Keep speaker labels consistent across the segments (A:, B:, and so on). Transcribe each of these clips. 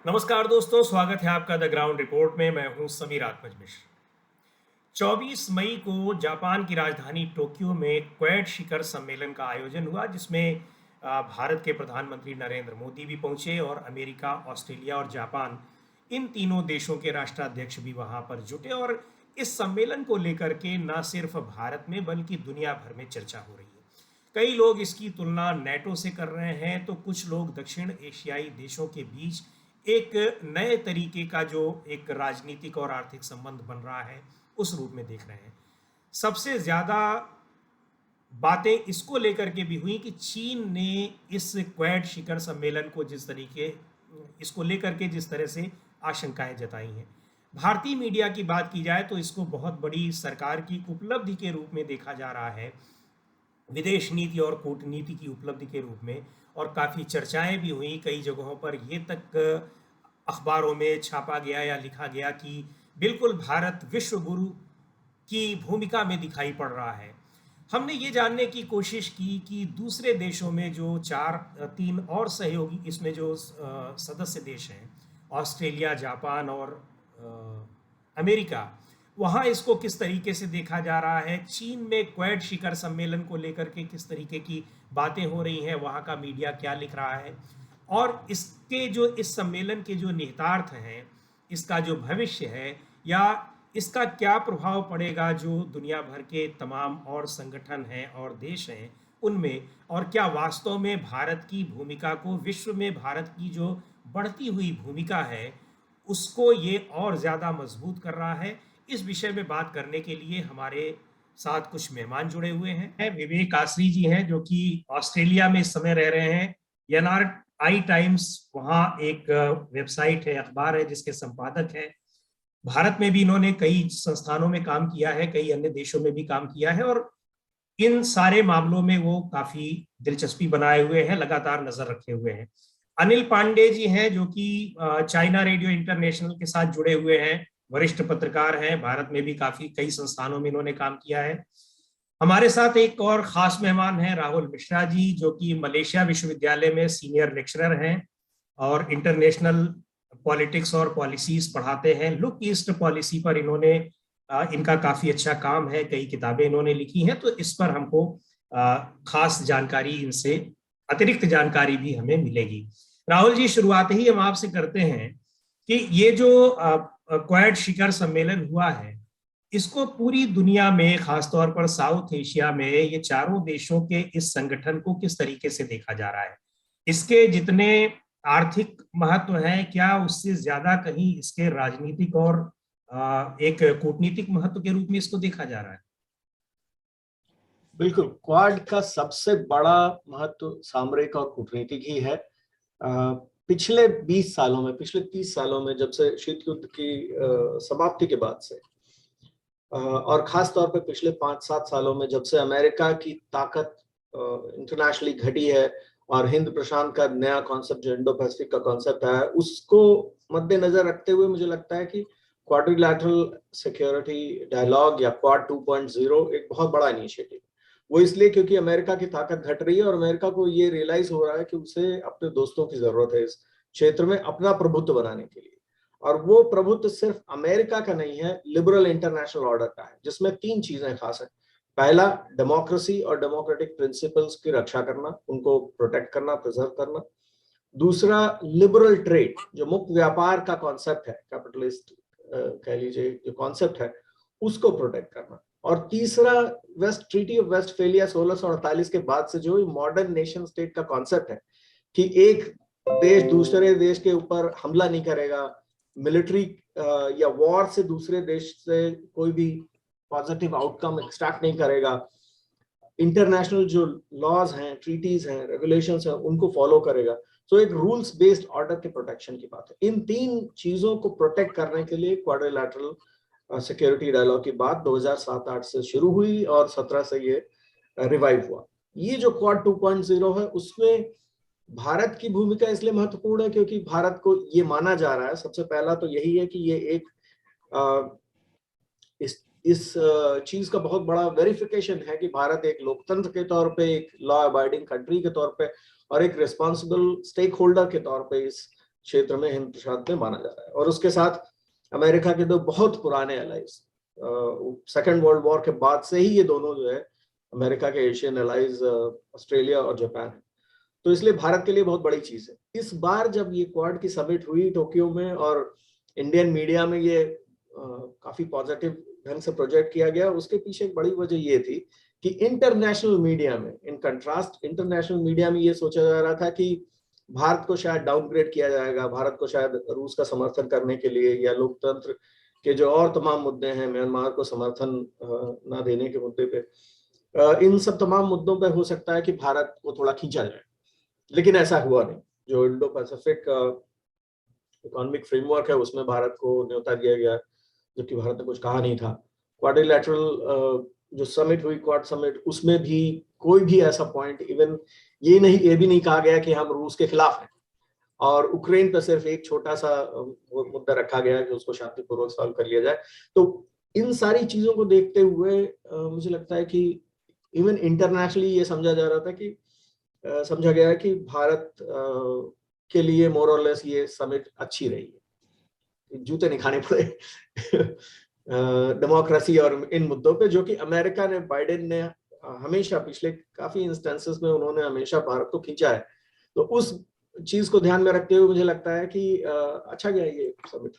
A: नमस्कार दोस्तों, स्वागत है आपका द ग्राउंड रिपोर्ट में। मैं हूं समीर आत्मज मिश्र। 24 मई को जापान की राजधानी टोक्यो में क्वेड शिखर सम्मेलन का आयोजन हुआ, जिसमें भारत के प्रधानमंत्री नरेंद्र मोदी भी पहुंचे और अमेरिका, ऑस्ट्रेलिया और जापान, इन तीनों देशों के राष्ट्राध्यक्ष भी वहां पर जुटे। और इस सम्मेलन को लेकर के न सिर्फ भारत में बल्कि दुनिया भर में चर्चा हो रही है। कई लोग इसकी तुलना नेटो से कर रहे हैं, तो कुछ लोग दक्षिण एशियाई देशों के बीच एक नए तरीके का जो एक राजनीतिक और आर्थिक संबंध बन रहा है, उस रूप में देख रहे हैं। सबसे ज्यादा बातें इसको लेकर के भी हुई कि चीन ने इस क्वेड शिखर सम्मेलन को इसको लेकर के जिस तरह से आशंकाएं जताई हैं। भारतीय मीडिया की बात की जाए तो इसको बहुत बड़ी सरकार की उपलब्धि के रूप में देखा जा रहा है, विदेश नीति और कूटनीति की उपलब्धि के रूप में। और काफ़ी चर्चाएं भी हुई, कई जगहों पर ये तक अखबारों में छापा गया या लिखा गया कि बिल्कुल भारत विश्व गुरु की भूमिका में दिखाई पड़ रहा है। हमने ये जानने की कोशिश की कि दूसरे देशों में जो तीन और सहयोगी इसमें जो सदस्य देश हैं, ऑस्ट्रेलिया, जापान और अमेरिका, वहाँ इसको किस तरीके से देखा जा रहा है। चीन में क्वेड शिखर सम्मेलन को लेकर के किस तरीके की बातें हो रही हैं, वहाँ का मीडिया क्या लिख रहा है, और इसके जो इस सम्मेलन के जो निहितार्थ हैं, इसका जो भविष्य है, या इसका क्या प्रभाव पड़ेगा जो दुनिया भर के तमाम और संगठन हैं और देश हैं उनमें, और क्या वास्तव में भारत की भूमिका को, विश्व में भारत की जो बढ़ती हुई भूमिका है, उसको ये और ज़्यादा मजबूत कर रहा है। इस विषय में बात करने के लिए हमारे साथ कुछ मेहमान जुड़े हुए हैं। विवेक आसरी जी हैं, जो कि ऑस्ट्रेलिया में इस समय रह रहे हैं। NRI टाइम्स, वहाँ एक वेबसाइट है, अखबार है, जिसके संपादक हैं। भारत में भी इन्होंने कई संस्थानों में काम किया है, कई अन्य देशों में भी काम किया है, और इन सारे मामलों में वो काफी दिलचस्पी बनाए हुए हैं, लगातार नजर रखे हुए हैं। अनिल पांडे जी हैं, जो कि चाइना रेडियो इंटरनेशनल के साथ जुड़े हुए हैं, वरिष्ठ पत्रकार हैं, भारत में भी काफी कई संस्थानों में इन्होंने काम किया है। हमारे साथ एक और खास मेहमान हैं, राहुल मिश्रा जी, जो कि मलेशिया विश्वविद्यालय में सीनियर लेक्चरर हैं और इंटरनेशनल पॉलिटिक्स और पॉलिसीज पढ़ाते हैं। लुक ईस्ट पॉलिसी पर इनका काफी अच्छा काम है, कई किताबें इन्होंने लिखी हैं, तो इस पर हमको खास जानकारी, इनसे अतिरिक्त जानकारी भी हमें मिलेगी। राहुल जी, शुरुआत ही हम आपसे करते हैं कि ये जो क्वेड शिखर सम्मेलन हुआ है, इसको पूरी दुनिया में, खासतौर पर साउथ एशिया में, ये चारों देशों के इस संगठन को किस तरीके से देखा जा रहा है। इसके जितने आर्थिक महत्व है, क्या उससे ज्यादा कहीं इसके राजनीतिक और एक कूटनीतिक महत्व के रूप में इसको देखा जा रहा है?
B: बिल्कुल, क्वाड का सबसे बड़ा महत्व सामरिक और कूटनीतिक ही है। पिछले 20 सालों में, पिछले 30 सालों में, जब से शीत युद्ध की समाप्ति के बाद से, और खास तौर पे पिछले 5-7 सालों में, जब से अमेरिका की ताकत इंटरनेशनली घटी है और हिंद प्रशांत का नया कॉन्सेप्ट, जो इंडो पैसिफिक का कॉन्सेप्ट है, उसको मद्देनजर रखते हुए मुझे लगता है कि क्वाड्रिलैटरल सिक्योरिटी डायलॉग या क्वाड 2.0 एक बहुत बड़ा इनिशिएटिव। वो इसलिए क्योंकि अमेरिका की ताकत घट रही है और अमेरिका को ये रियलाइज हो रहा है कि उसे अपने दोस्तों की जरूरत है इस क्षेत्र में अपना प्रभुत्व बनाने के लिए। और वो प्रभुत्व सिर्फ अमेरिका का नहीं है, लिबरल इंटरनेशनल ऑर्डर का है, जिसमें 3 चीजें खास है। पहला, डेमोक्रेसी और डेमोक्रेटिक प्रिंसिपल्स की रक्षा करना, उनको प्रोटेक्ट करना, प्रिजर्व करना। दूसरा, लिबरल ट्रेड, जो मुक्त व्यापार का कॉन्सेप्ट है, कैपिटलिस्ट कह लीजिए जो कॉन्सेप्ट है, उसको प्रोटेक्ट करना। और तीसरा, वेस्ट ट्रीटी ऑफ वेस्टफेलिया 1648 के बाद से जो मॉडर्न नेशन स्टेट का कॉन्सेप्ट है कि एक देश दूसरे देश के ऊपर हमला नहीं करेगा, मिलिट्री या वॉर से दूसरे देश से कोई भी पॉजिटिव आउटकम एक्सट्रैक्ट नहीं करेगा, इंटरनेशनल जो लॉज हैं, ट्रीटीज हैं, रेगुलेशंस हैं, उनको फॉलो करेगा। तो एक रूल्स बेस्ड ऑर्डर के प्रोटेक्शन की बात है। इन 3 चीजों को प्रोटेक्ट करने के लिए क्वाड्रिलैटरल सिक्योरिटी डायलॉग की बात 2007-8 से शुरू हुई और 17 से ये रिवाइव हुआ। ये जो क्वाड 2.0 है, उसमें भारत की भूमिका इसलिए महत्वपूर्ण है क्योंकि भारत को ये माना जा रहा है, सबसे पहला तो यही है कि ये एक इस चीज का बहुत बड़ा वेरिफिकेशन है कि भारत एक लोकतंत्र के तौर पे, एक लॉ अबाइडिंग कंट्री के तौर पे और एक रिस्पॉन्सिबल स्टेक होल्डर के तौर पे इस क्षेत्र में, हिंद प्रशांत में माना जा रहा है। और उसके साथ अमेरिका के दो बहुत पुराने एलाइज, सेकेंड वर्ल्ड वॉर के बाद से ही ये दोनों जो है अमेरिका के एशियन एलाइज ऑस्ट्रेलिया और जापान है। तो इसलिए भारत के लिए बहुत बड़ी चीज है। इस बार जब ये क्वाड की समिट हुई टोक्यो में और इंडियन मीडिया में ये काफी पॉजिटिव ढंग से प्रोजेक्ट किया गया, उसके पीछे एक बड़ी वजह ये थी कि इंटरनेशनल मीडिया में, इन कंट्रास्ट इंटरनेशनल मीडिया में ये सोचा जा रहा था कि भारत को शायद डाउनग्रेड किया जाएगा, भारत को शायद रूस का समर्थन करने के लिए या लोकतंत्र के जो और तमाम मुद्दे हैं, म्यांमार को समर्थन ना देने के मुद्दे पे, इन सब तमाम मुद्दों पे हो सकता है कि भारत को थोड़ा खींचा जाए। लेकिन ऐसा हुआ नहीं। जो इंडो पैसिफिक इकोनॉमिक फ्रेमवर्क है उसमें भारत को न्योता दिया गया, जबकि भारत ने कुछ कहा नहीं था। क्वाड्रिलैटरल जो समिट हुई, क्वाड समिट, उसमें भी कोई भी ऐसा पॉइंट, इवन ये भी नहीं कहा गया कि हम रूस के खिलाफ हैं। और उक्रेन पर सिर्फ एक छोटा सा मुद्दा रखा गया कि उसको शांतिपूर्वक सॉल्व कर लिया जाए। तो इन सारी चीजों को देखते हुए मुझे लगता है कि इवन इंटरनेशनली ये समझा जा रहा था कि समझा गया है कि भारत के लिए मोर और लेस ये समिट अच्छी रही है, जूते नहीं खाने पड़े डेमोक्रेसी और इन मुद्दों पे, जो कि अमेरिका ने, बाइडेन ने हमेशा पिछले काफी इंस्टेंसेस में उन्होंने हमेशा भारत को खींचा है। तो उस चीज को ध्यान में रखते हुए मुझे लगता है कि अच्छा गया ये समिट।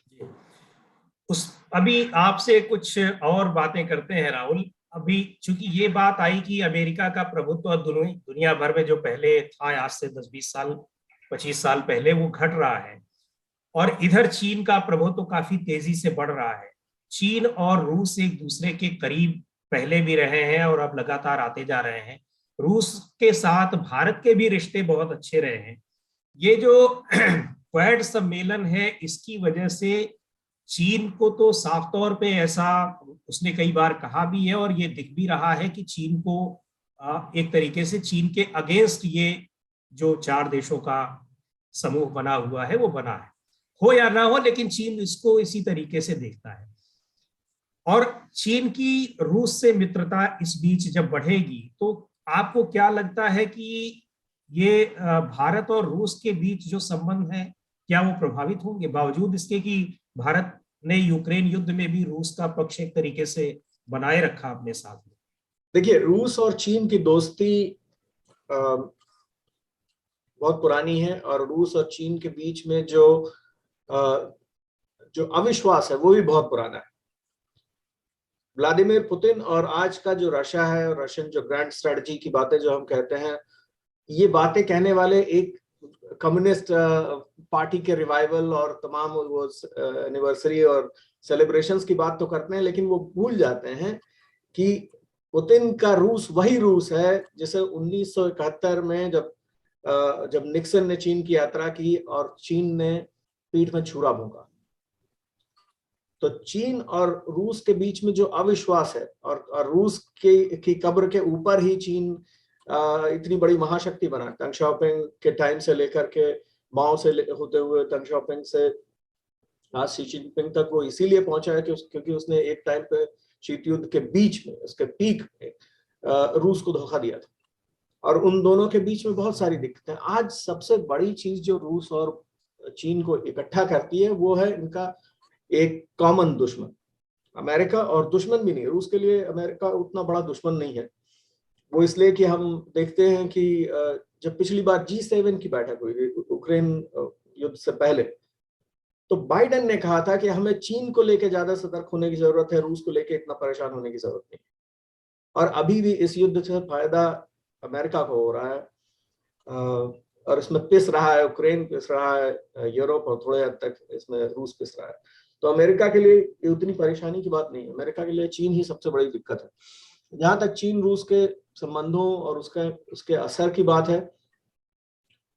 A: अभी आपसे कुछ और बातें करते हैं राहुल। अभी चूंकि ये बात आई कि अमेरिका का प्रभुत्व दुनिया भर में जो पहले था, आज से 10-20 साल 25 साल पहले, वो घट रहा है और इधर चीन का प्रभुत्व काफी तेजी से बढ़ रहा है। चीन और रूस एक दूसरे के करीब पहले भी रहे हैं और अब लगातार आते जा रहे हैं। रूस के साथ भारत के भी रिश्ते बहुत अच्छे रहे हैं। ये जो क्वाड सम्मेलन है, इसकी वजह से चीन को तो साफ तौर पे ऐसा उसने कई बार कहा भी है और ये दिख भी रहा है कि चीन को एक तरीके से चीन के अगेंस्ट ये जो 4 देशों का समूह बना हुआ है वो बना है। हो या ना हो, लेकिन चीन इसको इसी तरीके से देखता है। और चीन की रूस से मित्रता इस बीच जब बढ़ेगी तो आपको क्या लगता है कि ये भारत और रूस के बीच जो संबंध है, क्या वो प्रभावित होंगे, बावजूद इसके कि भारत ने यूक्रेन युद्ध में भी रूस का पक्ष एक तरीके से बनाए रखा अपने साथ में?
B: देखिए, रूस और चीन की दोस्ती बहुत पुरानी है और रूस और चीन के बीच में जो अविश्वास है वो भी बहुत पुराना है। व्लादिमीर पुतिन और आज का जो रशिया है और रशियन जो ग्रैंड स्ट्रेटजी की बातें जो हम कहते हैं, ये बातें कहने वाले एक कम्युनिस्ट पार्टी के रिवाइवल और तमाम वो एनिवर्सरी और सेलिब्रेशंस की बात तो करते हैं, लेकिन वो भूल जाते हैं कि पुतिन का रूस वही रूस है जिसे 1971 में जब निक्सन ने चीन की यात्रा की और चीन ने पीठ में छुरा भोंका। तो चीन और रूस के बीच में जो अविश्वास है और रूस की कब्र के ऊपर ही चीन इतनी बड़ी महाशक्ति बना, दंग शाओपिंग के टाइम से लेकर के माओ से होते हुए दंग शाओपिंग से आज शी जिनपिंग तक वो इसीलिए पहुंचा है क्योंकि उसने एक टाइम पे शीत युद्ध के बीच में, उसके पीक में रूस को धोखा दिया था और उन दोनों के बीच में बहुत सारी दिक्कतें। आज सबसे बड़ी चीज जो रूस और चीन को इकट्ठा करती है वो है इनका एक कॉमन दुश्मन अमेरिका। और दुश्मन भी नहीं, रूस के लिए अमेरिका उतना बड़ा दुश्मन नहीं है। वो इसलिए कि हम देखते हैं कि जब पिछली बार G7 की बैठक हुई यूक्रेन युद्ध से पहले, तो बाइडेन ने कहा था कि हमें चीन को लेकर ज्यादा सतर्क होने की जरूरत है, रूस को लेकर इतना परेशान होने की जरूरत नहीं। और अभी भी इस युद्ध से फायदा अमेरिका को हो रहा है और इसमें पिस रहा है यूक्रेन, पिस रहा है यूरोप और थोड़े हद तक इसमें रूस पिस रहा है। तो अमेरिका के लिए उतनी परेशानी की बात नहीं है, अमेरिका के लिए चीन ही सबसे बड़ी दिक्कत है। जहां तक चीन रूस के संबंधों और उसके असर की बात है,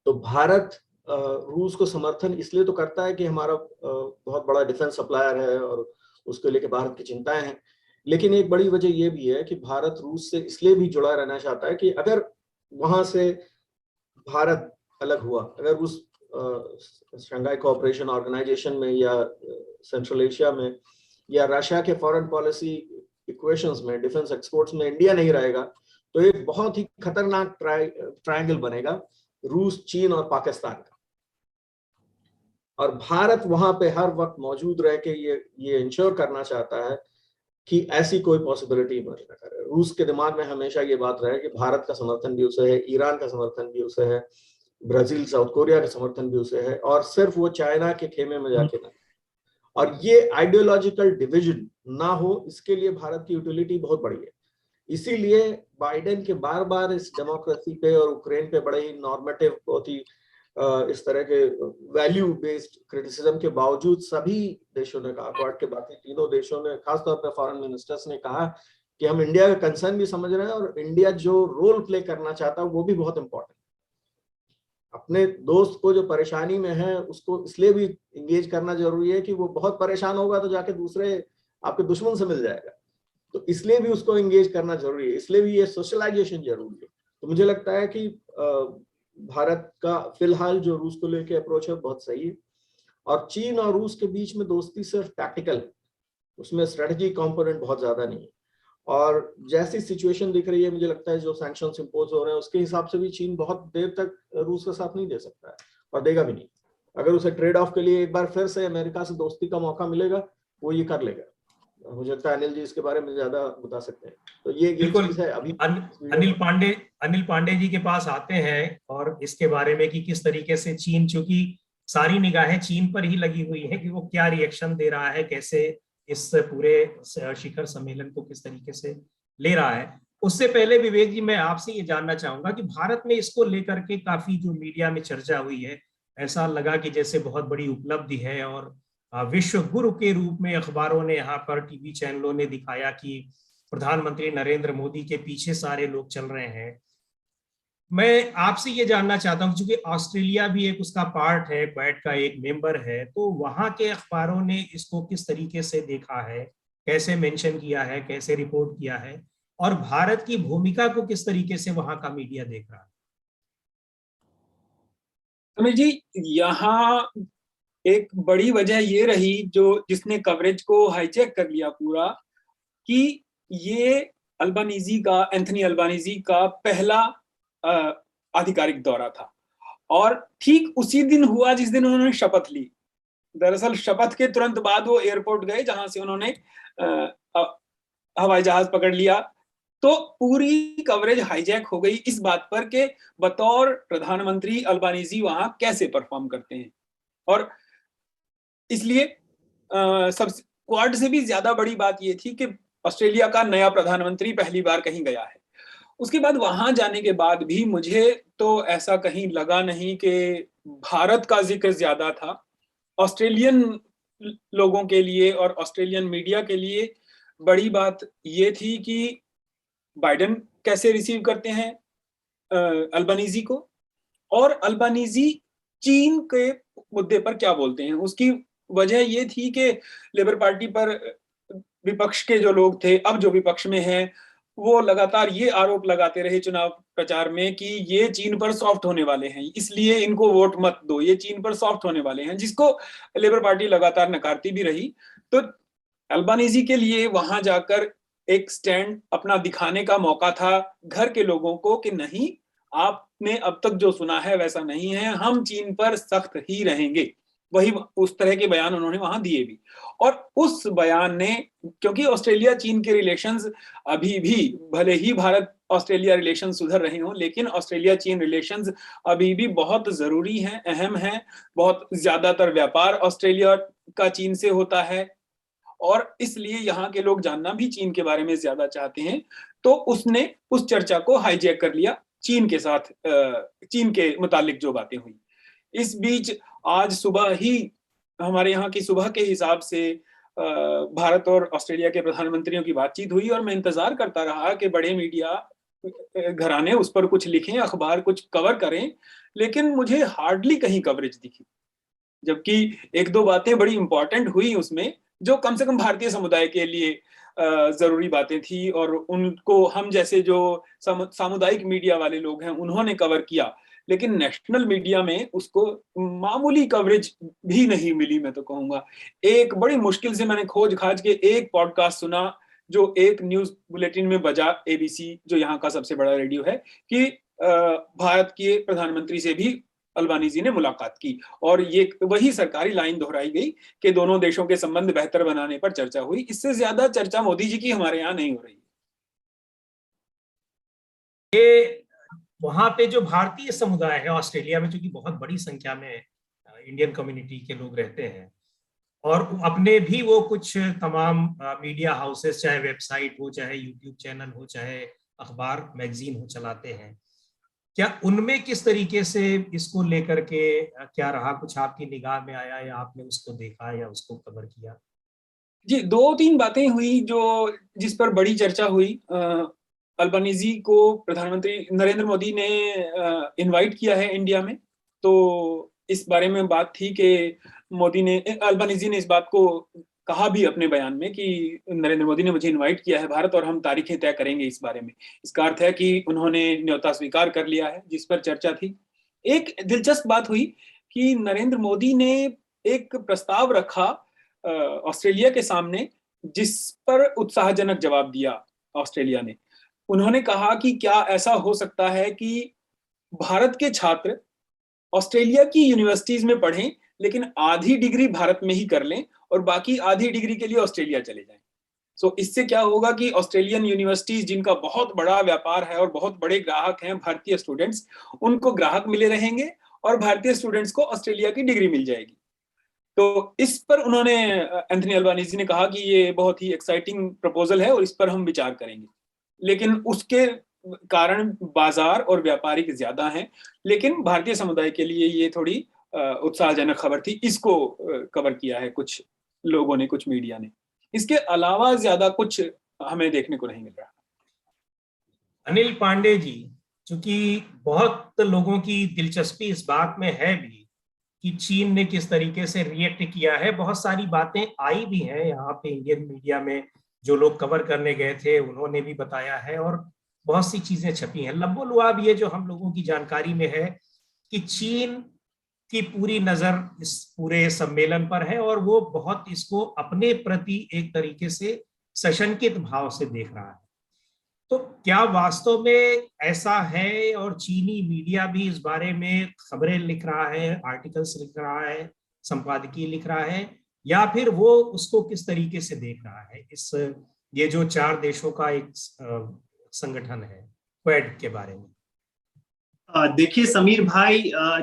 B: तो भारत रूस को समर्थन इसलिए तो करता है कि हमारा बहुत बड़ा डिफेंस सप्लायर है और उसको लेके भारत की चिंताएं हैं। लेकिन एक बड़ी वजह यह भी है कि भारत रूस से इसलिए भी जुड़ा रहना चाहता है कि अगर वहां से भारत अलग हुआ, अगर उस शंघाई कोऑपरेशन ऑर्गेनाइजेशन में या सेंट्रल एशिया में या रशिया के फॉरेन पॉलिसी इक्वेशंस में, डिफेंस एक्सपोर्ट्स में इंडिया नहीं रहेगा, तो एक बहुत ही खतरनाक ट्रायंगल बनेगा रूस, चीन और पाकिस्तान का। और भारत वहां पे हर वक्त मौजूद रह के ये इंश्योर करना चाहता है कि ऐसी कोई पॉसिबिलिटी इमर्ज न करे। रूस के दिमाग में हमेशा ये बात रहे कि भारत का समर्थन भी उसे है, ईरान का समर्थन भी उसे है, ब्राजील साउथ कोरिया का समर्थन भी उसे है, और सिर्फ वो चाइना के खेमे में जाके ना। और ये आइडियोलॉजिकल डिवीजन ना हो, इसके लिए भारत की यूटिलिटी बहुत बड़ी है। इसीलिए बाइडेन के बार बार इस डेमोक्रेसी पे और यूक्रेन पे बड़े ही नॉर्मेटिव, बहुत ही इस तरह के वैल्यू बेस्ड क्रिटिसिज्म के बावजूद सभी देशों ने कहा, क्वाड के बाकी तीनों देशों ने, खासतौर पर फॉरेन मिनिस्टर्स ने कहा कि हम इंडिया का कंसर्न भी समझ रहे हैं और इंडिया जो रोल प्ले करना चाहता है वो भी बहुत इंपॉर्टेंट। अपने दोस्त को जो परेशानी में है उसको इसलिए भी इंगेज करना जरूरी है कि वो बहुत परेशान होगा तो जाके दूसरे आपके दुश्मन से मिल जाएगा, तो इसलिए भी उसको इंगेज करना जरूरी है, इसलिए भी ये सोशलाइजेशन जरूरी है। तो मुझे लगता है कि भारत का फिलहाल जो रूस को लेके अप्रोच है बहुत सही है, और चीन और रूस के बीच में दोस्ती सिर्फ टैक्टिकल है, उसमें स्ट्रेटजी कंपोनेंट बहुत ज्यादा नहीं है। और जैसी सिचुएशन दिख रही है, मुझे लगता है जो सैंक्शंस इंपोज हो रहे हैं उसके हिसाब से भी चीन बहुत देर तक रूस का साथ नहीं दे सकता है, और देगा भी नहीं। अगर उसे ट्रेड ऑफ के लिए एक बार फिर से अमेरिका से दोस्ती का मौका मिलेगा, वो ये कर लेगा। मुझे लगता है अनिल जी इसके बारे में ज्यादा बता सकते हैं। तो ये
A: बिल्कुल।
B: चीज है अभी।
A: अनिल पांडे जी के पास आते हैं और इसके बारे में कि किस तरीके से चीन, चूंकि सारी निगाहें चीन पर ही लगी हुई है कि वो क्या रिएक्शन दे रहा है, कैसे इस पूरे शिखर सम्मेलन को किस तरीके से ले रहा है। उससे पहले विवेक जी, मैं आपसे ये जानना चाहूंगा कि भारत में इसको लेकर के काफी जो मीडिया में चर्चा हुई है, ऐसा लगा कि जैसे बहुत बड़ी उपलब्धि है, और विश्व गुरु के रूप में अखबारों ने, यहाँ पर टीवी चैनलों ने दिखाया कि प्रधानमंत्री नरेंद्र मोदी के पीछे सारे लोग चल रहे हैं। मैं आपसे ये जानना चाहता हूँ, क्योंकि ऑस्ट्रेलिया भी एक उसका पार्ट है, क्वाड का एक मेंबर है, तो वहां के अखबारों ने इसको किस तरीके से देखा है, कैसे मेंशन किया है, कैसे रिपोर्ट किया है, और भारत की भूमिका को किस तरीके से वहां का मीडिया देख रहा है?
C: अमित जी, यहाँ एक बड़ी वजह ये रही जो जिसने कवरेज को हाईजैक कर लिया पूरा, कि ये एंथनी अल्बानीजी का पहला आधिकारिक दौरा था, और ठीक उसी दिन हुआ जिस दिन उन्होंने शपथ ली। दरअसल शपथ के तुरंत बाद वो एयरपोर्ट गए जहां से उन्होंने हवाई जहाज पकड़ लिया। तो पूरी कवरेज हाईजैक हो गई इस बात पर कि बतौर प्रधानमंत्री अल्बानीजी वहां कैसे परफॉर्म करते हैं, और इसलिए सब क्वाड से भी ज्यादा बड़ी बात ये थी कि ऑस्ट्रेलिया का नया प्रधानमंत्री पहली बार कहीं गया है। उसके बाद वहां जाने के बाद भी मुझे तो ऐसा कहीं लगा नहीं कि भारत का जिक्र ज्यादा था। ऑस्ट्रेलियन लोगों के लिए और ऑस्ट्रेलियन मीडिया के लिए बड़ी बात ये थी कि बाइडेन कैसे रिसीव करते हैं अल्बानीजी को, और अल्बानीजी चीन के मुद्दे पर क्या बोलते हैं। उसकी वजह ये थी कि लेबर पार्टी पर विपक्ष के जो लोग थे, अब जो विपक्ष में हैं, वो लगातार ये आरोप लगाते रहे चुनाव प्रचार में कि ये चीन पर सॉफ्ट होने वाले हैं, इसलिए इनको वोट मत दो, ये चीन पर सॉफ्ट होने वाले हैं, जिसको लेबर पार्टी लगातार नकारती भी रही। तो अल्बानीजी के लिए वहां जाकर एक स्टैंड अपना दिखाने का मौका था घर के लोगों को कि नहीं, आपने अब तक जो सुना है वैसा नहीं है, हम चीन पर सख्त ही रहेंगे। वही उस तरह के बयान उन्होंने वहां दिए भी, और उस बयान ने, क्योंकि ऑस्ट्रेलिया चीन के रिलेशंस अभी भी, भले ही भारत ऑस्ट्रेलिया रिलेशन सुधर रहे हों, लेकिन ऑस्ट्रेलिया चीन रिलेशंस अभी भी बहुत जरूरी हैं, अहम हैं। बहुत ज्यादातर व्यापार ऑस्ट्रेलिया का चीन से होता है, और इसलिए यहाँ के लोग जानना भी चीन के बारे में ज्यादा चाहते हैं। तो उसने उस चर्चा को हाईजैक कर लिया चीन के साथ, चीन के मुतालिक जो बातें हुई। इस बीच आज सुबह ही हमारे यहाँ की सुबह के हिसाब से भारत और ऑस्ट्रेलिया के प्रधानमंत्रियों की बातचीत हुई, और मैं इंतजार करता रहा कि बड़े मीडिया घराने उस पर कुछ लिखें, अखबार कुछ कवर करें, लेकिन मुझे हार्डली कहीं कवरेज दिखी। जबकि एक दो बातें बड़ी इंपॉर्टेंट हुई उसमें, जो कम से कम भारतीय समुदाय के लिए जरूरी बातें थी, और उनको हम जैसे जो सामुदायिक मीडिया वाले लोग हैं उन्होंने कवर किया, लेकिन नेशनल मीडिया में उसको मामूली कवरेज भी नहीं मिली। मैं तो कहूंगा एक बड़ी मुश्किल से मैंने खोज खाज के एक पॉडकास्ट सुना जो एक न्यूज बुलेटिन में बजा, एबीसी जो यहाँ का सबसे बड़ा रेडियो है, कि भारत के प्रधानमंत्री से भी अल्बानीजी ने मुलाकात की और ये वही सरकारी लाइन दोहराई गई कि दोनों देशों के संबंध बेहतर बनाने पर चर्चा हुई। इससे ज्यादा चर्चा मोदी जी की हमारे यहाँ नहीं हो रही।
A: वहां पे जो भारतीय समुदाय है ऑस्ट्रेलिया में, चूंकि बहुत बड़ी संख्या में इंडियन कम्युनिटी के लोग रहते हैं, और अपने भी वो कुछ तमाम मीडिया हाउसेस, चाहे वेबसाइट हो, चाहे यूट्यूब चैनल हो, चाहे अखबार मैगजीन हो, चलाते हैं। क्या उनमें किस तरीके से इसको लेकर के क्या रहा, कुछ आपकी निगाह में आया या आपने उसको देखा या उसको कवर किया?
C: जी, 2-3 बातें हुई जो जिस पर बड़ी चर्चा हुई। अल्बानीजी को प्रधानमंत्री नरेंद्र मोदी ने इनवाइट किया है इंडिया में, तो इस बारे में बात थी कि अल्बानीजी ने इस बात को कहा भी अपने बयान में कि नरेंद्र मोदी ने मुझे इनवाइट किया है भारत और हम तारीखें तय करेंगे इस बारे में। इसका अर्थ है कि उन्होंने न्योता स्वीकार कर लिया है, जिस पर चर्चा थी। एक दिलचस्प बात हुई कि नरेंद्र मोदी ने एक प्रस्ताव रखा ऑस्ट्रेलिया के सामने, जिस पर उत्साहजनक जवाब दिया ऑस्ट्रेलिया ने। उन्होंने कहा कि क्या ऐसा हो सकता है कि भारत के छात्र ऑस्ट्रेलिया की यूनिवर्सिटीज में पढ़ें, लेकिन आधी डिग्री भारत में ही कर लें और बाकी आधी डिग्री के लिए ऑस्ट्रेलिया चले जाएं। सो इससे क्या होगा कि ऑस्ट्रेलियन यूनिवर्सिटीज, जिनका बहुत बड़ा व्यापार है और बहुत बड़े ग्राहक हैं भारतीय स्टूडेंट्स, उनको ग्राहक मिले रहेंगे और भारतीय स्टूडेंट्स को ऑस्ट्रेलिया की डिग्री मिल जाएगी। तो इस पर उन्होंने, एंथनी अल्बानीजी ने कहा कि ये बहुत ही एक्साइटिंग प्रपोजल है और इस पर हम विचार करेंगे। लेकिन उसके कारण बाजार और व्यापारिक ज्यादा हैं, लेकिन भारतीय समुदाय के लिए ये थोड़ी उत्साहजनक खबर थी। इसको कवर किया है कुछ लोगों ने, कुछ मीडिया ने। इसके अलावा ज्यादा कुछ हमें देखने को नहीं मिल रहा।
A: अनिल पांडे जी, चूंकि बहुत लोगों की दिलचस्पी इस बात में है भी कि चीन ने किस तरीके से रिएक्ट किया है, बहुत सारी बातें आई भी हैं यहाँ पे इंडियन मीडिया में, जो लोग कवर करने गए थे उन्होंने भी बताया है, और बहुत सी चीजें छपी हैं। लबोलुआब ये जो हम लोगों की जानकारी में है कि चीन की पूरी नजर इस पूरे सम्मेलन पर है और वो बहुत इसको अपने प्रति एक तरीके से सशंकित भाव से देख रहा है। तो क्या वास्तव में ऐसा है, और चीनी मीडिया भी इस बारे में खबरें लिख रहा है, आर्टिकल्स लिख रहा है, संपादकीय लिख रहा है, या फिर वो उसको किस तरीके से देख रहा है, इस ये जो 4 देशों का एक संगठन है क्वेड के बारे में?
D: देखिए समीर भाई,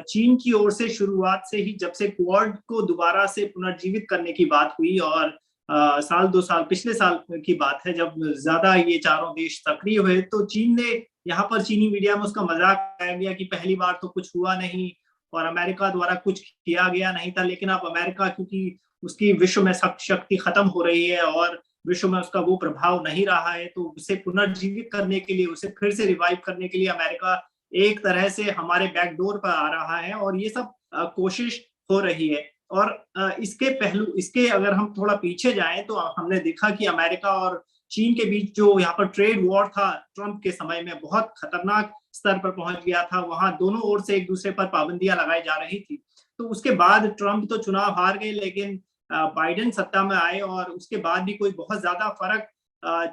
D: चीन की ओर से शुरुआत से ही, जब से क्वाड को दोबारा से पुनर्जीवित करने की बात हुई, और साल 2 साल पिछले साल की बात है जब ज्यादा ये चारों देश सक्रिय हुए, तो चीन ने यहाँ पर चीनी मीडिया में उसका मजाक उड़ाया गया कि पहली बार तो कुछ हुआ नहीं और अमेरिका द्वारा कुछ किया गया नहीं था, लेकिन अब अमेरिका क्योंकि उसकी विश्व में शक्ति खत्म हो रही है और विश्व में उसका वो प्रभाव नहीं रहा है, तो उसे पुनर्जीवित करने के लिए, उसे फिर से रिवाइव करने के लिए अमेरिका एक तरह से हमारे बैकडोर पर आ रहा है और ये सब कोशिश हो रही है। और इसके अगर हम थोड़ा पीछे जाएं तो हमने देखा कि अमेरिका और चीन के बीच जो यहाँ पर ट्रेड वॉर था ट्रंप के समय में, बहुत खतरनाक स्तर पर पहुंच गया था। वहां दोनों ओर से एक दूसरे पर पाबंदियां लगाई जा रही थी। तो उसके बाद ट्रंप तो चुनाव हार गए, लेकिन बाइडेन सत्ता में आए और उसके बाद भी कोई बहुत ज्यादा फर्क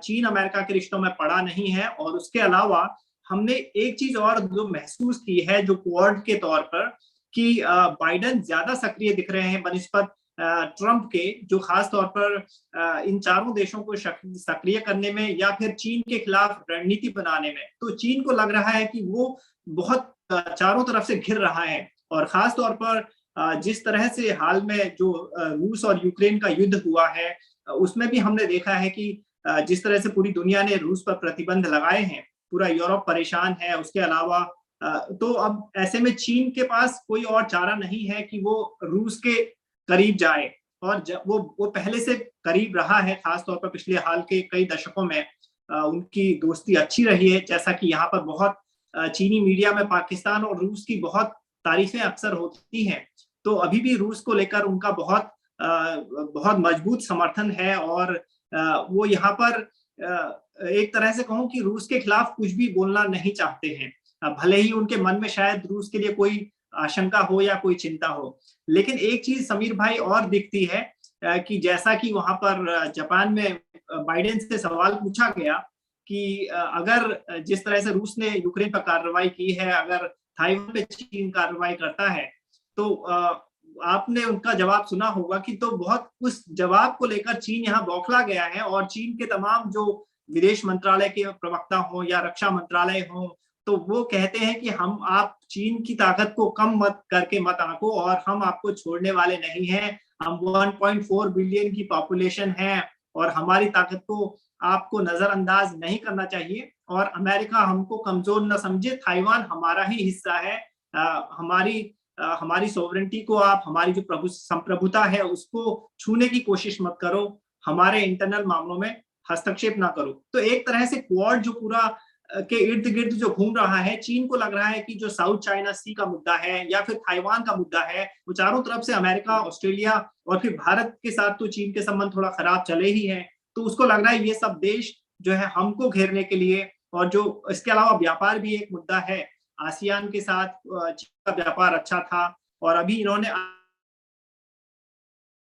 D: चीन अमेरिका के रिश्तों में पड़ा नहीं है। और उसके अलावा हमने एक चीज और जो महसूस की है जो क्वाड के तौर पर, कि बाइडेन ज्यादा सक्रिय दिख रहे हैं बनिस्बत ट्रंप के, जो खास तौर पर इन चारों देशों को सक्रिय करने में या फिर चीन के खिलाफ रणनीति बनाने में। तो चीन को लग रहा है कि वो बहुत चारों तरफ से घिर रहा है, और खास तौर पर जिस तरह से हाल में जो रूस और यूक्रेन का युद्ध हुआ है, उसमें भी हमने देखा है कि जिस तरह से पूरी दुनिया ने रूस पर प्रतिबंध लगाए हैं, पूरा यूरोप परेशान है। उसके अलावा तो अब ऐसे में चीन के पास कोई और चारा नहीं है कि वो रूस के करीब जाए, और वो पहले से करीब रहा है। खासतौर पर पिछले हाल के कई दशकों में उनकी दोस्ती अच्छी रही है, जैसा कि यहाँ पर बहुत चीनी मीडिया में पाकिस्तान और रूस की बहुत तारीफें अक्सर होती हैं। तो अभी भी रूस को लेकर उनका बहुत मजबूत समर्थन है, और वो यहाँ पर एक तरह से कहूं कि रूस के खिलाफ कुछ भी बोलना नहीं चाहते हैं, भले ही उनके मन में शायद रूस के लिए कोई आशंका हो या कोई चिंता हो। लेकिन एक चीज समीर भाई और दिखती है कि जैसा कि वहां पर जापान में बाइडेन से सवाल पूछा गया कि अगर जिस तरह से रूस ने यूक्रेन पर कार्रवाई की है, अगर ताइवान पे चीन कार्रवाई करता है, तो आपने उनका जवाब सुना होगा कि तो बहुत उस जवाब को लेकर चीन यहाँ बौखला गया है, और चीन के तमाम जो विदेश मंत्रालय के प्रवक्ता हो या रक्षा मंत्रालय हो, तो वो कहते हैं कि आप चीन की ताकत को कम मत करके मत आंको, और हम आपको छोड़ने वाले नहीं हैं। हम 1.4 बिलियन की पॉपुलेशन है, और हमारी ताकत को आपको नजरअंदाज नहीं करना चाहिए, और अमेरिका हमको कमजोर न समझे। ताइवान हमारा ही हिस्सा है। हमारी सोवरेंटी को आप, हमारी जो संप्रभुता है उसको छूने की कोशिश मत करो, हमारे इंटरनल मामलों में हस्तक्षेप ना करो। तो एक तरह से क्वाड जो पूरा के इर्द गिर्द जो घूम रहा है, चीन को लग रहा है कि जो साउथ चाइना सी का मुद्दा है या फिर ताइवान का मुद्दा है, वो चारों तरफ से अमेरिका, ऑस्ट्रेलिया और फिर भारत के साथ तो चीन के संबंध थोड़ा खराब चले ही हैं। तो उसको लग रहा है ये सब देश जो है हमको घेरने के लिए, और जो इसके अलावा व्यापार भी एक मुद्दा है। आसियान के साथ चीन का व्यापार अच्छा था, और अभी इन्होंने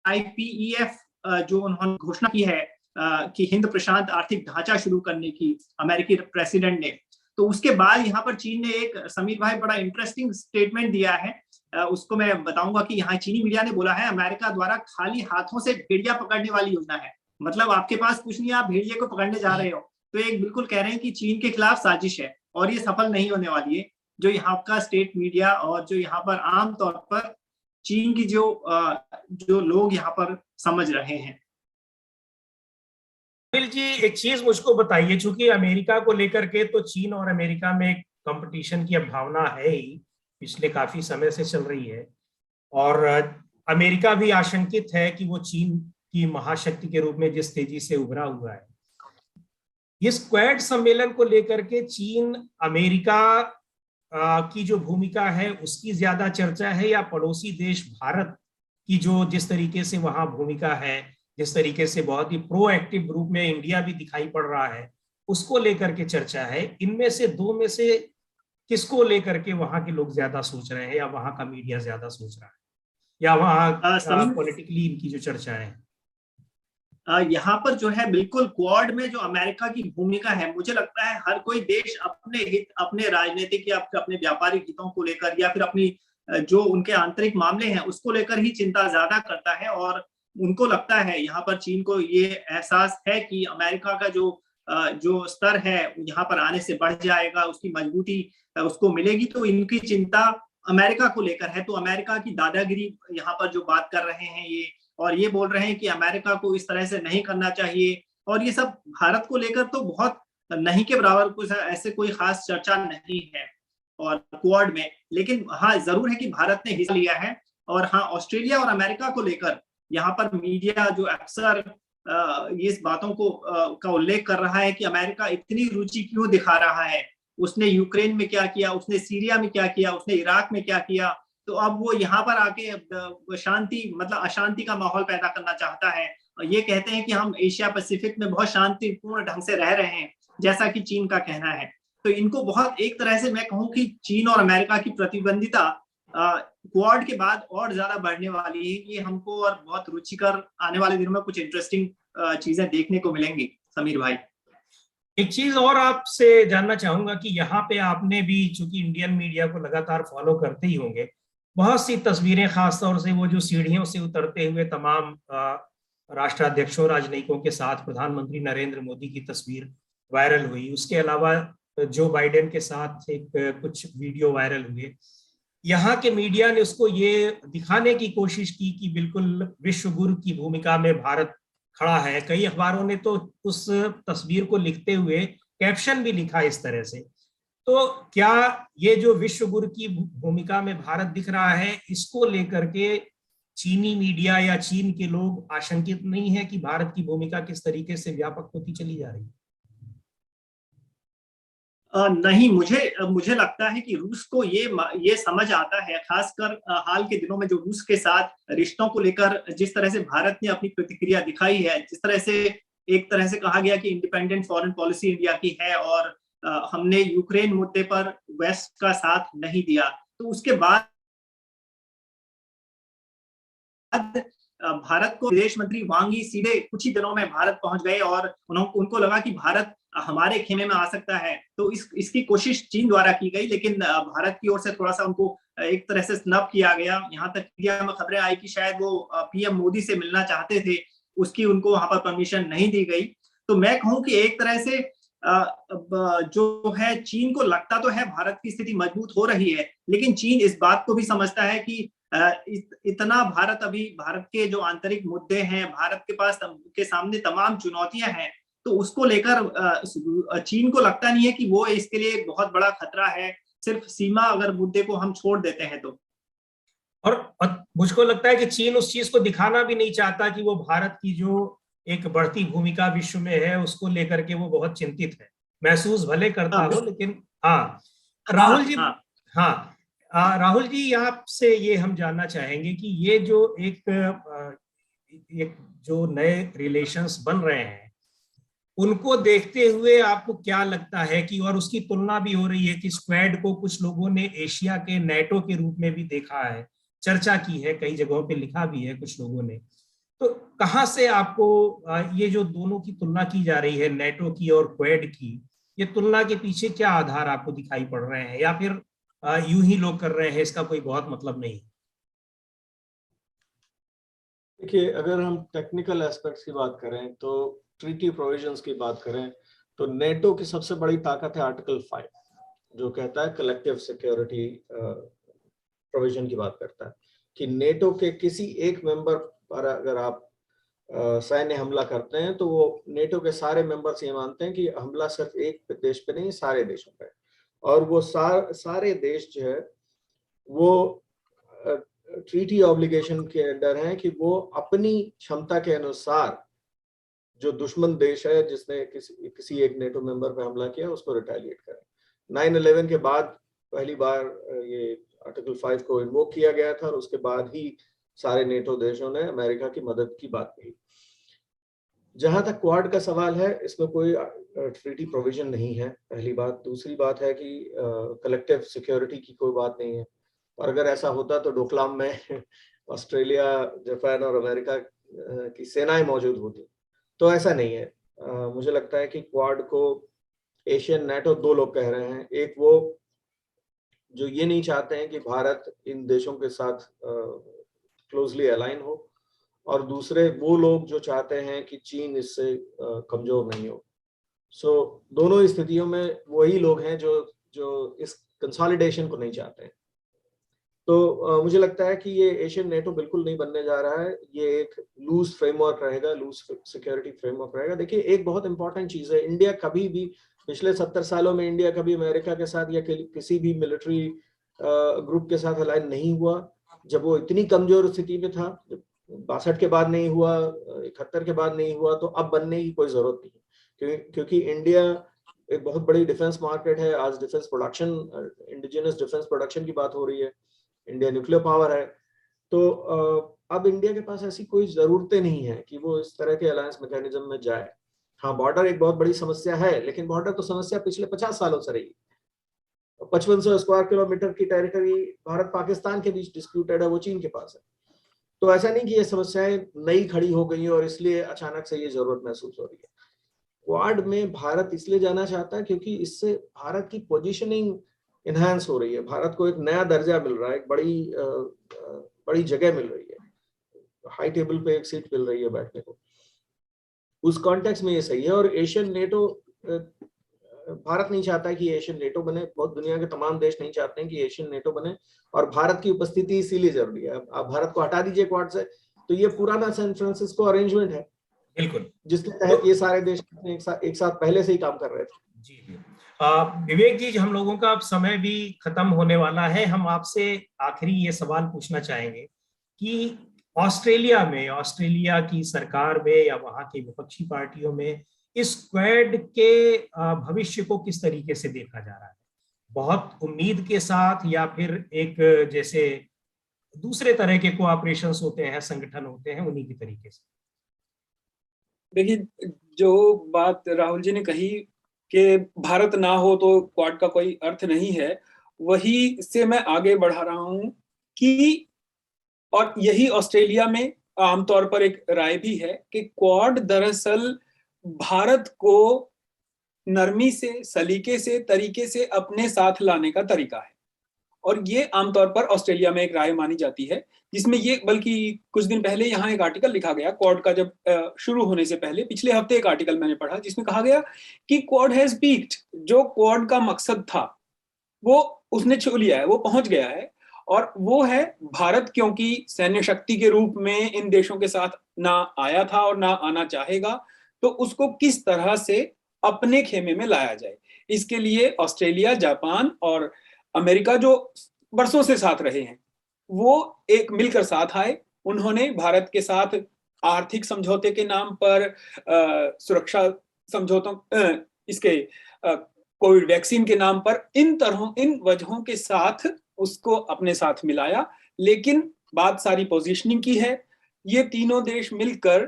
D: IPEF जो उन्होंने घोषणा की है कि हिंद प्रशांत आर्थिक ढांचा शुरू करने की, अमेरिकी प्रेसिडेंट ने, तो उसके बाद यहाँ पर चीन ने एक, समीर भाई, बड़ा इंटरेस्टिंग स्टेटमेंट दिया है। उसको मैं बताऊंगा कि यहाँ चीनी मीडिया ने बोला है, अमेरिका द्वारा खाली हाथों से भेड़िया पकड़ने वाली योजना है। मतलब आपके पास कुछ नहीं, आप भेड़िए को पकड़ने जा रहे हो। तो एक बिल्कुल कह रहे हैं कि चीन के खिलाफ साजिश है, और ये सफल नहीं होने वाली है। जो यहाँ का स्टेट मीडिया और जो यहाँ पर आम तौर पर चीन की जो लोग यहाँ पर समझ रहे हैं।
A: अनिल जी, एक चीज मुझको बताइए, चूंकि अमेरिका को लेकर के तो चीन और अमेरिका में कंपटीशन की अब भावना है ही, पिछले काफी समय से चल रही है, और अमेरिका भी आशंकित है कि वो चीन की महाशक्ति के रूप में जिस तेजी से उभरा हुआ है, इस क्वाड सम्मेलन को लेकर के चीन अमेरिका की जो भूमिका है उसकी ज्यादा चर्चा है, या पड़ोसी देश भारत की जो जिस तरीके से वहां भूमिका है, जिस तरीके से बहुत ही प्रोएक्टिव रूप में इंडिया भी दिखाई पड़ रहा है, उसको लेकर के चर्चा है? इनमें से दो में से किसको लेकर के वहां के लोग ज्यादा सोच रहे हैं, या वहां का मीडिया ज्यादा सोच रहा है, या वहां पॉलिटिकली इनकी जो चर्चा है?
D: यहाँ पर जो है बिल्कुल क्वाड में जो अमेरिका की भूमिका है, मुझे लगता है हर कोई देश अपने हित, अपने राजनीतिक या अपने व्यापारिक हितों को लेकर, या फिर अपनी जो उनके आंतरिक मामले हैं उसको लेकर ही चिंता ज्यादा करता है। और उनको लगता है, यहाँ पर चीन को ये एहसास है कि अमेरिका का जो स्तर है यहाँ पर आने से बढ़ जाएगा, उसकी मजबूती उसको मिलेगी। तो इनकी चिंता अमेरिका को लेकर है। तो अमेरिका की दादागिरी यहाँ पर जो बात कर रहे हैं ये, और ये बोल रहे हैं कि अमेरिका को इस तरह से नहीं करना चाहिए, और ये सब भारत को लेकर तो बहुत नहीं के बराबर, कुछ ऐसे कोई खास चर्चा नहीं है और क्वाड में। लेकिन हाँ, जरूर है कि भारत ने हिस्सा लिया है। और हाँ, ऑस्ट्रेलिया और अमेरिका को लेकर यहाँ पर मीडिया जो अक्सर इस बातों को का उल्लेख कर रहा है कि अमेरिका इतनी रुचि क्यों दिखा रहा है, उसने यूक्रेन में क्या किया, उसने सीरिया में क्या किया, उसने इराक में क्या किया, तो अब वो यहाँ पर आके शांति, मतलब अशांति का माहौल पैदा करना चाहता है। ये कहते हैं कि हम एशिया पैसिफिक में बहुत शांतिपूर्ण ढंग से रह रहे हैं, जैसा कि चीन का कहना है। तो इनको बहुत, एक तरह से मैं कहूँ कि चीन और अमेरिका की प्रतिद्वंदिता क्वाड के बाद और ज्यादा बढ़ने वाली है। ये हमको और बहुत रुचिकर आने वाले दिनों में कुछ इंटरेस्टिंग चीजें देखने को मिलेंगी। समीर भाई,
A: एक चीज और आपसे जानना चाहूंगा कि यहाँ पे आपने भी, चूंकि इंडियन मीडिया को लगातार फॉलो करते ही होंगे, बहुत सी तस्वीरें, खासतौर से वो जो सीढ़ियों से उतरते हुए तमाम राष्ट्राध्यक्षों, राजनयिकों के साथ प्रधानमंत्री नरेंद्र मोदी की तस्वीर वायरल हुई। उसके अलावा जो बाइडेन के साथ एक कुछ वीडियो वायरल हुए। यहाँ के मीडिया ने उसको ये दिखाने की कोशिश की कि बिल्कुल विश्व गुरु की भूमिका में भारत खड़ा है। कई अखबारों ने तो उस तस्वीर को लिखते हुए कैप्शन भी लिखा इस तरह से। तो क्या ये जो विश्व गुरु की भूमिका में भारत दिख रहा है, इसको लेकर के चीनी मीडिया या चीन के लोग आशंकित नहीं है कि भारत की भूमिका किस तरीके से व्यापक होती चली जा रही है?
D: नहीं, मुझे लगता है कि रूस को ये समझ आता है, खासकर हाल के दिनों में जो रूस के साथ रिश्तों को लेकर जिस तरह से भारत ने अपनी प्रतिक्रिया दिखाई है, जिस तरह से एक तरह से कहा गया कि इंडिपेंडेंट फॉरेन पॉलिसी इंडिया की है, और हमने यूक्रेन मुद्दे पर वेस्ट का साथ नहीं दिया। तो उसके बाद भारत को विदेश मंत्री वांग यी सीधे कुछ ही दिनों में भारत पहुंच गए और उनको लगा कि भारत हमारे खेमे में आ सकता है, तो इसकी कोशिश चीन द्वारा की गई, लेकिन भारत की ओर से थोड़ा सा उनको एक तरह से स्नब किया गया। यहाँ तक इंडिया में खबरें आई कि शायद वो पीएम मोदी से मिलना चाहते थे, उसकी उनको वहां पर परमिशन नहीं दी गई। तो मैं कहूं कि एक तरह से जो है चीन को लगता तो है भारत की स्थिति मजबूत हो रही है, लेकिन चीन इस बात को भी समझता है कि इतना भारत के जो आंतरिक मुद्दे हैं, भारत के पास के सामने तमाम चुनौतियां हैं, तो उसको लेकर चीन को लगता नहीं है कि वो इसके लिए एक बहुत बड़ा खतरा है, सिर्फ सीमा अगर मुद्दे को हम छोड़ देते हैं तो।
A: और मुझको लगता है कि चीन उस चीज को दिखाना भी नहीं चाहता कि वो भारत की जो एक बढ़ती भूमिका विश्व में है उसको लेकर के वो बहुत चिंतित है, महसूस भले करता हो, लेकिन हाँ राहुल जी, हाँ राहुल जी, यहाँ से ये हम जानना चाहेंगे कि ये जो एक जो नए रिलेशंस बन रहे हैं उनको देखते हुए आपको क्या लगता है कि, और उसकी तुलना भी हो रही है कि स्क्वाड को कुछ लोगों ने एशिया के नेटो के रूप में भी देखा है, चर्चा की है, कई जगहों पे लिखा भी है कुछ लोगों ने, तो कहाँ से आपको ये जो दोनों की तुलना की जा रही है नेटो की और क्वाड की, ये तुलना के पीछे क्या आधार आपको दिखाई पड़ रहे हैं, या फिर यूं ही लोग कर रहे हैं, इसका कोई बहुत मतलब नहीं?
B: देखिए, अगर हम टेक्निकल एस्पेक्ट्स की बात करें तो ट्रीटी प्रोविजंस की बात करें तो नेटो की सबसे बड़ी ताकत है आर्टिकल 5, जो कहता है कलेक्टिव सिक्योरिटी प्रोविजन की बात करता है कि नेटो के किसी एक मेंबर पर अगर आप सैन्य हमला करते हैं तो वो नेटो के सारे मेंबर्स ये मानते हैं कि हमला सिर्फ एक देश पे नहीं, सारे देशों पे, और वो सारे देश जो है वो ट्रीटी ऑब्लिगेशन के अंडर हैं कि वो अपनी क्षमता के अनुसार जो दुश्मन देश है जिसने किसी एक नेटो मेंबर पे हमला किया उसको रिटेलिएट करें। 9/11 के बाद पहली बार ये आर्टिकल 5 को इन्वोक किया गया था और उसके बाद ही सारे नेटो देशों ने अमेरिका की मदद की बात कही। जहां तक क्वाड का सवाल है, इसमें कोई ट्रीटी प्रोविजन नहीं है, पहली बात। दूसरी बात है कि कलेक्टिव सिक्योरिटी की कोई बात नहीं है, और अगर ऐसा होता तो डोकलाम में ऑस्ट्रेलिया, जापान और अमेरिका की सेनाएं मौजूद होती, तो ऐसा नहीं है। मुझे लगता है कि क्वाड को एशियन नेटो, दो लोग कह रहे हैं, एक वो जो ये नहीं चाहते हैं कि भारत इन देशों के साथ क्लोजली अलाइन हो, और दूसरे वो लोग जो चाहते हैं कि चीन इससे कमजोर नहीं हो। सो दोनों स्थितियों में वही लोग हैं जो इस कंसोलिडेशन को नहीं चाहते हैं। तो मुझे लगता है कि ये एशियन नेटो बिल्कुल नहीं बनने जा रहा है, ये एक लूज फ्रेमवर्क रहेगा, लूज सिक्योरिटी फ्रेमवर्क रहेगा। देखिए, एक बहुत इंपॉर्टेंट चीज है, इंडिया कभी भी पिछले 70 सालों में इंडिया कभी अमेरिका के साथ या किसी भी मिलिट्री ग्रुप के साथ अलाइन नहीं हुआ। जब वो इतनी कमजोर स्थिति में था, 62 के बाद नहीं हुआ, 71 के बाद नहीं हुआ, तो अब बनने की कोई जरूरत नहीं, क्योंकि इंडिया एक बहुत बड़ी डिफेंस मार्केट है। आज defence production, indigenous defence production की बात हो रही है, इंडिया न्यूक्लियर पावर है, तो अब इंडिया के पास ऐसी कोई जरूरतें नहीं है कि वो इस तरह के अलायंस मैकेनिज्म में जाए। हाँ, बॉर्डर एक बहुत बड़ी समस्या है, लेकिन बॉर्डर तो समस्या पिछले 50 सालों से रही। 5500 स्क्वायर किलोमीटर की टेरिटरी भारत पाकिस्तान के बीच डिस्प्यूटेड है, वो चीन के पास है। तो ऐसा नहीं कि ये समस्याएं नई खड़ी हो गई और इसलिए अचानक से ये जरूरत महसूस हो रही है। क्वाड में भारत इसलिए जाना चाहता है क्योंकि इससे भारत की पोजीशनिंग इनहांस हो रही है, भारत को एक नया दर्जा मिल रहा है, एक बड़ी जगह मिल रही है, हाई टेबल पे एक सीट मिल रही है बैठने को। उस कॉन्टेक्स्ट में ये सही है। और एशियन नेटो, भारत नहीं चाहता है कि एशियन नेटो बने, बहुत दुनिया के तमाम देश नहीं चाहते हैं कि एशियन नेटो बने, और भारत की उपस्थिति इसीलिए जरूरी है। आप भारत को हटा दीजिए क्वाड से, तो ये पुराना सैन फ्रांसिस्को अरेंजमेंट है, बिल्कुल, जिसके तहत ये सारे देश एक साथ पहले से ही काम कर रहे थे।
A: जी विवेक जी, हम लोगों का अब समय भी खत्म होने वाला है। हम आपसे आखिरी ये सवाल पूछना चाहेंगे कि ऑस्ट्रेलिया की सरकार में या वहां की विपक्षी पार्टियों में इस क्वाड के भविष्य को किस तरीके से देखा जा रहा है? बहुत उम्मीद के साथ, या फिर एक जैसे दूसरे तरह के कोऑपरेशंस होते हैं, संगठन होते हैं, उन्हीं की तरीके से?
C: देखिए, जो बात राहुल जी ने कही कि भारत ना हो तो क्वाड का कोई अर्थ नहीं है, वही से मैं आगे बढ़ा रहा हूं कि और यही ऑस्ट्रेलिया में आमतौर पर एक राय भी है कि क्वाड दरअसल भारत को नरमी से, सलीके से, तरीके से अपने साथ लाने का तरीका है। और ये आमतौर पर ऑस्ट्रेलिया में एक राय मानी जाती है, जिसमें ये, बल्कि कुछ दिन पहले यहाँ एक आर्टिकल लिखा गया क्वाड का, जब शुरू होने से पहले पिछले हफ्ते एक आर्टिकल मैंने पढ़ा जिसमें कहा गया कि क्वाड हैज पीक्ड। जो क्वाड का मकसद था वो उसने छू लिया है, वो पहुंच गया है। और वो है भारत, क्योंकि सैन्य शक्ति के रूप में इन देशों के साथ ना आया था और ना आना चाहेगा, तो उसको किस तरह से अपने खेमे में लाया जाए। इसके लिए ऑस्ट्रेलिया, जापान और अमेरिका, जो बरसों से साथ रहे हैं, वो एक मिलकर साथ आए। उन्होंने भारत के साथ आर्थिक समझौते के नाम पर, सुरक्षा समझौतों, इसके कोविड वैक्सीन के नाम पर, इन वजहों के साथ उसको अपने साथ मिलाया। लेकिन बात सारी पोजीशनिंग की है। ये तीनों देश मिलकर,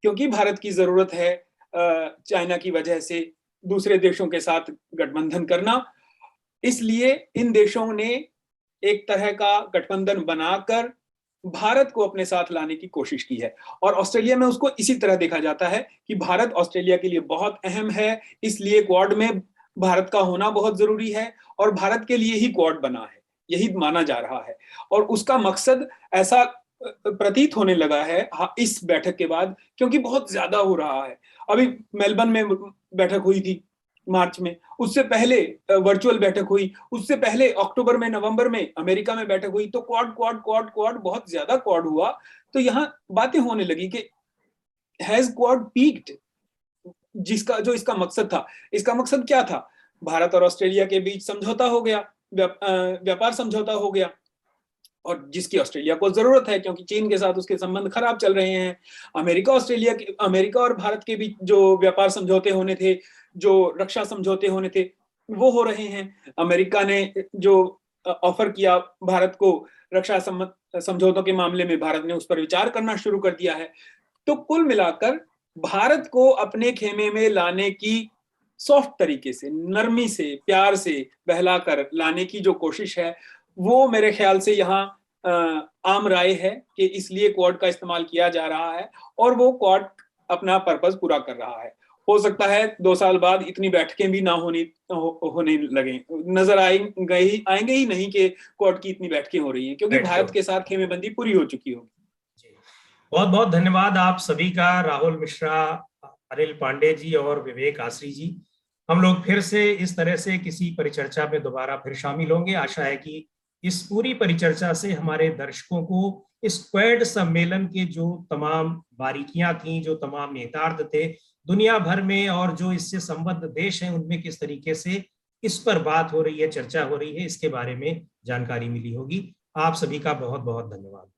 C: क्योंकि भारत की जरूरत है चाइना की वजह से दूसरे देशों के साथ गठबंधन करना, इसलिए इन देशों ने एक तरह का गठबंधन बनाकर भारत को अपने साथ लाने की कोशिश की है। और ऑस्ट्रेलिया में उसको इसी तरह देखा जाता है कि भारत ऑस्ट्रेलिया के लिए बहुत अहम है, इसलिए क्वाड में भारत का होना बहुत जरूरी है और भारत के लिए ही क्वाड बना है, यही माना जा रहा है। और उसका मकसद ऐसा प्रतीत होने लगा है इस बैठक के बाद, क्योंकि बहुत ज्यादा हो रहा है। अभी मेलबर्न में बैठक हुई थी मार्च में, उससे पहले वर्चुअल बैठक हुई, उससे पहले अक्टूबर में, नवंबर में अमेरिका में बैठक हुई। तो क्वाड क्वाड क्वाड क्वाड, बहुत ज्यादा क्वाड हुआ। तो यहाँ बातें होने लगी कि हैज क्वाड पीक्ड, जो इसका मकसद था। इसका मकसद क्या था? भारत और ऑस्ट्रेलिया के बीच समझौता हो गया, व्यापार समझौता हो गया, और जिसकी ऑस्ट्रेलिया को जरूरत है, क्योंकि चीन के साथ उसके संबंध खराब चल रहे हैं। अमेरिका और भारत के बीच जो व्यापार समझौते होने थे, जो रक्षा समझौते होने थे, वो हो रहे हैं। अमेरिका ने जो ऑफर किया भारत को रक्षा समझौतों के मामले में, भारत ने उस पर विचार करना शुरू कर दिया है। तो कुल मिलाकर भारत को अपने खेमे में लाने की, सॉफ्ट तरीके से, नरमी से, प्यार से बहलाकर लाने की जो कोशिश है, वो मेरे ख्याल से यहाँ आम राय है कि इसलिए क्वाड का इस्तेमाल किया जा रहा है और वो क्वाड अपना पर्पस पूरा कर रहा है। हो सकता है 2 साल बाद इतनी बैठकें भी ना होने लगे, नजर आएंगे ही नहीं कि क्वाड की इतनी बैठकें हो रही हैं, क्योंकि भारत के साथ खेमेबंदी पूरी हो चुकी होगी।
A: बहुत बहुत धन्यवाद आप सभी का, राहुल मिश्रा, अनिल पांडे जी और विवेक आसरी जी। हम लोग फिर से इस तरह से किसी परिचर्चा में दोबारा फिर शामिल होंगे। आशा है कि इस पूरी परिचर्चा से हमारे दर्शकों को इस क्वाड सम्मेलन के जो तमाम बारीकियां थी, जो तमाम नेतार्थ थे दुनिया भर में, और जो इससे संबद्ध देश हैं उनमें किस तरीके से इस पर बात हो रही है, चर्चा हो रही है, इसके बारे में जानकारी मिली होगी। आप सभी का बहुत बहुत धन्यवाद।